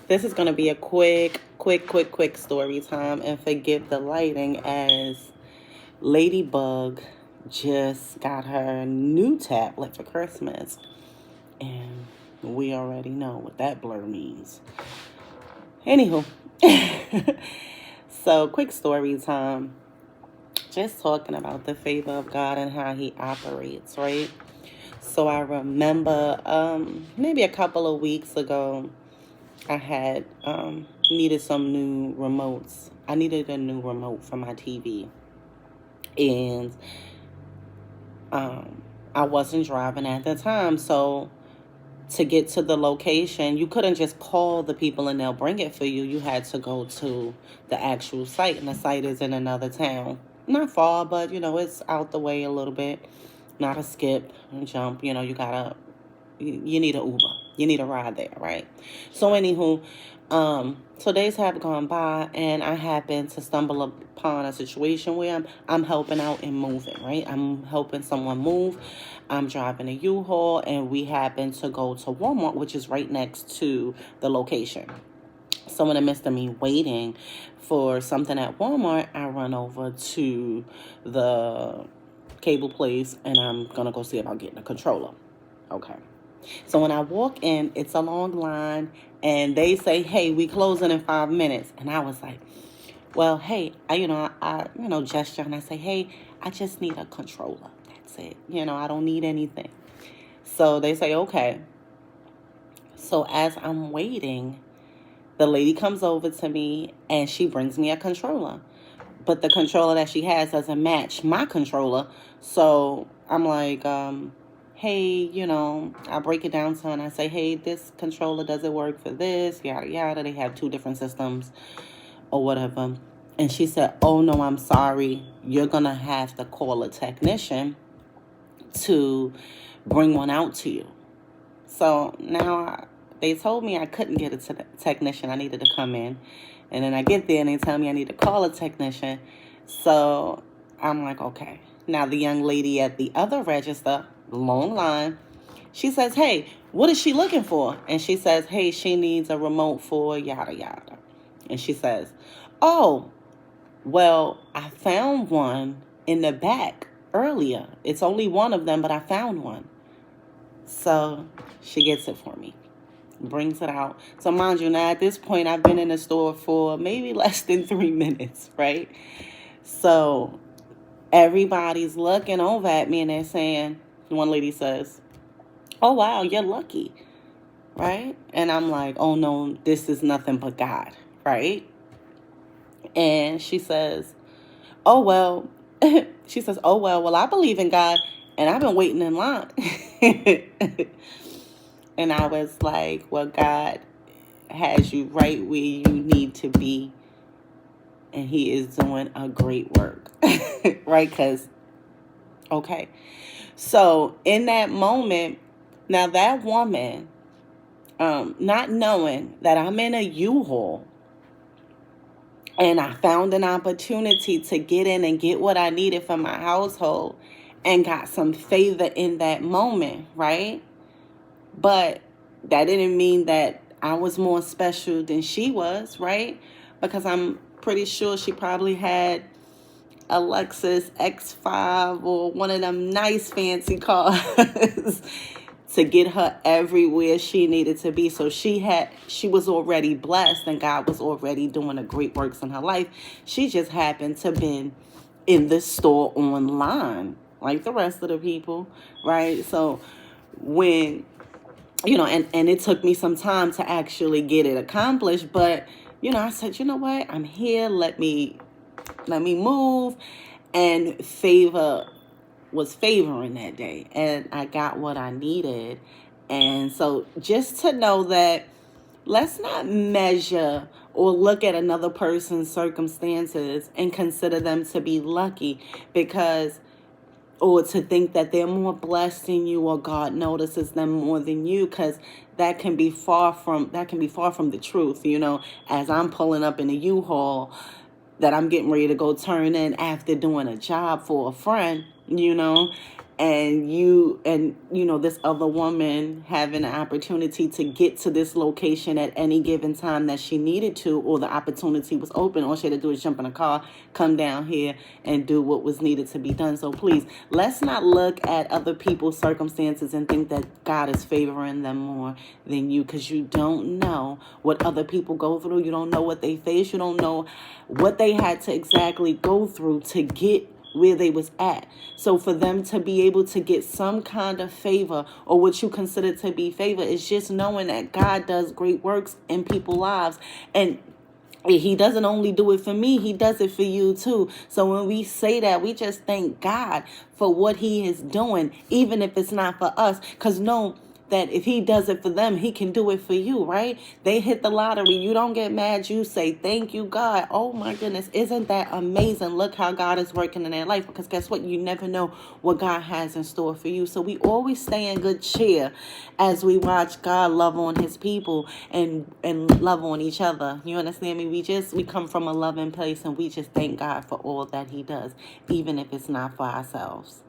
This is going to be a quick story time, and forgive the lighting as Ladybug just got her new tablet for Christmas, and we already know what that blur means. Anywho, so quick story time. Just talking about the favor of God and how He operates, right? So I remember maybe a couple of weeks ago, I had needed some new remotes. I needed a new remote for my TV, and I wasn't driving at the time, so to get to the location, you couldn't just call the people and they'll bring it for you. You had to go to the actual site, and the site is in another town. Not far, but it's out the way a little bit. Not a skip and jump. You need an Uber. You need a ride there, right? So anywho, so days have gone by, and I happen to stumble upon a situation where I'm helping out and moving, right? I'm helping someone move. I'm driving a U-Haul, and we happen to go to Walmart, which is right next to the location. So in the midst of me waiting for something at Walmart, I run over to the cable place, and I'm gonna go see about getting a controller. Okay. So when I walk in, it's a long line, and they say, "Hey, we closing in 5 minutes." And I was like, "Well, hey, I gesture, and I say, "Hey, I just need a controller. That's it. I don't need anything." So they say, "Okay." So as I'm waiting, the lady comes over to me, and she brings me a controller. But the controller that she has doesn't match my controller. So I'm like, hey, I break it down to her, and I say, "Hey, this controller doesn't work for this, yada, yada." They have two different systems or whatever. And she said, "Oh, no, I'm sorry. You're going to have to call a technician to bring one out to you." So now they told me I couldn't get a technician. I needed to come in. And then I get there, and they tell me I need to call a technician. So I'm like, okay. Now the young lady at the other register, long line, she says, "Hey, what is she looking for?" And she says, "Hey, she needs a remote for yada yada." And she says, "Oh, well, I found one in the back earlier. It's only one of them, but I found one." So she gets it for me, brings it out. So mind you, now at this point, I've been in the store for maybe less than 3 minutes, right? So everybody's looking over at me, and they're saying, one lady says, "Oh, wow, you're lucky," right? And I'm like, "Oh, no, this is nothing but God," right? And she says, "Oh, well," she says, well, I believe in God, and I've been waiting in line." And I was like, "Well, God has you right where you need to be, and He is doing a great work." Right? Because, okay. So in that moment, now that woman, not knowing that I'm in a U-Haul, and I found an opportunity to get in and get what I needed for my household, and got some favor in that moment, right? But that didn't mean that I was more special than she was, right? Because I'm pretty sure she probably had a Lexus X5 or one of them nice fancy cars to get her everywhere she needed to be. So she was already blessed, and God was already doing a great works in her life. She just happened to been in the store online like the rest of the people, right? So when and it took me some time to actually get it accomplished, but I said, "You know what? I'm here. Let me move." And favor was favoring that day, and I got what I needed. And so just to know that, let's not measure or look at another person's circumstances and consider them to be lucky, because or to think that they're more blessed than you, or God notices them more than you, because that can be far from the truth. As I'm pulling up in a U-Haul that I'm getting ready to go turn in after doing a job for a friend, and this other woman having an opportunity to get to this location at any given time that she needed to, or the opportunity was open, all she had to do is jump in a car, come down here, and do what was needed to be done. So please, let's not look at other people's circumstances and think that God is favoring them more than you, because you don't know what other people go through. You don't know what they face. You don't know what they had to exactly go through to get where they was at. So for them to be able to get some kind of favor, or what you consider to be favor, is just knowing that God does great works in people's lives. And he doesn't only do it for me, he does it for you too. So when we say that, we just thank God for what he is doing, even if it's not for us. Because know that if he does it for them, he can do it for you, right? They hit the lottery. You don't get mad. You say, thank you, God. Oh my goodness. Isn't that amazing? Look how God is working in their life. Because guess what? You never know what God has in store for you. So we always stay in good cheer as we watch God love on his people and love on each other. You understand me? We come from a loving place, and we just thank God for all that he does, even if it's not for ourselves.